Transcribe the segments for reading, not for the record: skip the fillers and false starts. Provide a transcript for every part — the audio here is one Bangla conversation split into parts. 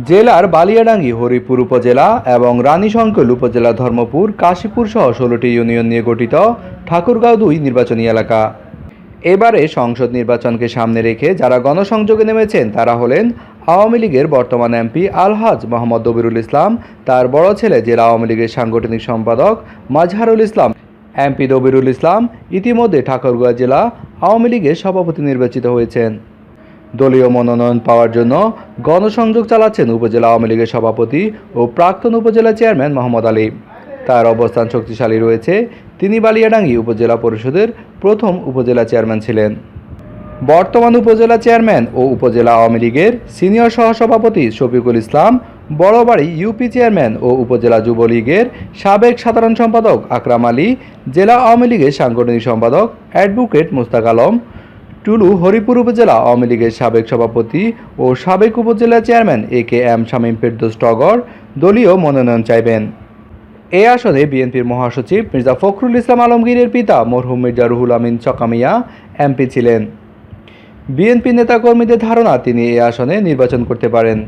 জেলার বালিয়াডাঙ্গি, হরিপুর উপজেলা এবং রানীশংকৈল উপজেলা, ধর্মপুর, কাশীপুর সহ ১৬টি ইউনিয়ন নিয়ে গঠিত ঠাকুরগাঁও ২ নির্বাচনী এলাকা। এবারে সংসদ নির্বাচনকে সামনে রেখে যারা গণসংযোগে নেমেছেন তারা হলেন আওয়ামী লীগের বর্তমান এমপি আলহাজ মোহাম্মদ দবিরুল ইসলাম, তার বড় ছেলে জেলা আওয়ামী লীগের সাংগঠনিক সম্পাদক মাজহারুল ইসলাম। এমপি দবিরুল ইসলাম ইতিমধ্যে ঠাকুরগাঁও জেলা আওয়ামী লীগের সভাপতি নির্বাচিত হয়েছেন। দলীয় মনোনয়ন পাওয়ার জন্য গণসংযোগ চালাচ্ছেন উপজেলা আওয়ামী লীগের সভাপতি ও প্রাক্তন উপজেলা চেয়ারম্যান মোহাম্মদ আলী। তার অবস্থান শক্তিশালী রয়েছে। তিনি বালিয়াডাঙ্গি উপজেলা পরিষদের প্রথম উপজেলা চেয়ারম্যান ছিলেন। বর্তমান উপজেলা চেয়ারম্যান ও উপজেলা আওয়ামী লীগের সিনিয়র সহসভাপতি শফিকুল ইসলাম, বড়বাড়ি ইউপি চেয়ারম্যান ও উপজেলা যুবলীগের সাবেক সাধারণ সম্পাদক আকরাম আলী, জেলা আওয়ামী লীগের সাংগঠনিক সম্পাদক অ্যাডভোকেট মুস্তাক আলম টুলু, হরিপুর উপজেলা আওয়ামী লীগের সাবেক সভাপতি ও সাবেক উপজেলা চেয়ারম্যান AKM শামীম ফেরদৌস টগর দলীয় মনোনয়ন চাইবেন। এই আসনে বিএনপির মহাসচিব মির্জা ফখরুল ইসলাম আলমগীরের পিতা মরহুম মির্জা রুহুল আমিন চকামিয়া এমপি ছিলেন। বিএনপি নেতাকর্মীদের ধারণা তিনি এই আসনে নির্বাচন করতে পারেন।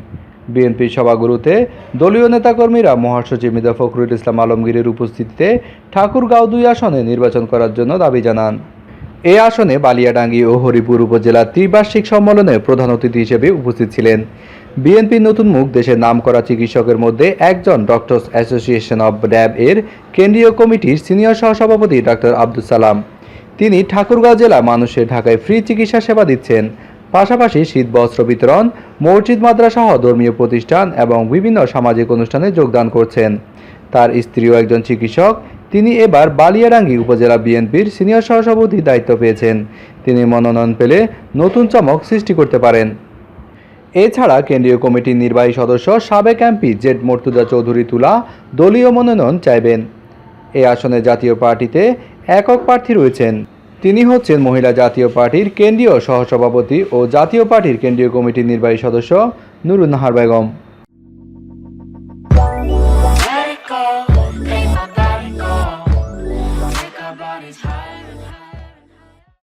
বিএনপির সভাগুলোতে দলীয় নেতাকর্মীরা মহাসচিব মির্জা ফখরুল ইসলাম আলমগীরের উপস্থিতিতে ঠাকুরগাঁও ২ আসনে নির্বাচন করার জন্য দাবি জানান। এই আসনে বালিয়াডাঙ্গি ও হরিপুর উপজেলার ত্রিবার্ষিক সম্মেলনে প্রধান অতিথি হিসেবে উপস্থিত ছিলেন বিএনপির নতুন মুখ, দেশের নামকরা চিকিৎসকের মধ্যে একজন, ডক্টরস অ্যাসোসিয়েশন অব ড্যাব এর কেন্দ্রীয় কমিটির সিনিয়র সহসভাপতি ডাক্তার আব্দুল সালাম। তিনি ঠাকুরগাঁও জেলা মানুষের ঢাকায় ফ্রি চিকিৎসা সেবা দিচ্ছেন। পাশাপাশি শীত বস্ত্র বিতরণ, মসজিদ, মাদ্রাসা সহ ধর্মীয় প্রতিষ্ঠান এবং বিভিন্ন সামাজিক অনুষ্ঠানে যোগদান করছেন। তার স্ত্রীও একজন চিকিৎসক। তিনি এবার বালিয়াডাঙ্গি উপজেলা বিএনপির সিনিয়র সহসভাপতির দায়িত্ব পেয়েছেন। তিনি মনোনয়ন পেলে নতুন চমক সৃষ্টি করতে পারেন। এছাড়া কেন্দ্রীয় কমিটির নির্বাহী সদস্য সাবেক এমপি জেড মর্তুজা চৌধুরী তুলা দলীয় মনোনয়ন চাইবেন। এই আসনে জাতীয় পার্টিতে একক প্রার্থী রয়েছেন। তিনি হচ্ছেন মহিলা জাতীয় পার্টির কেন্দ্রীয় সহসভাপতি ও জাতীয় পার্টির কেন্দ্রীয় কমিটির নির্বাহী সদস্য নুরুন নাহার বেগম।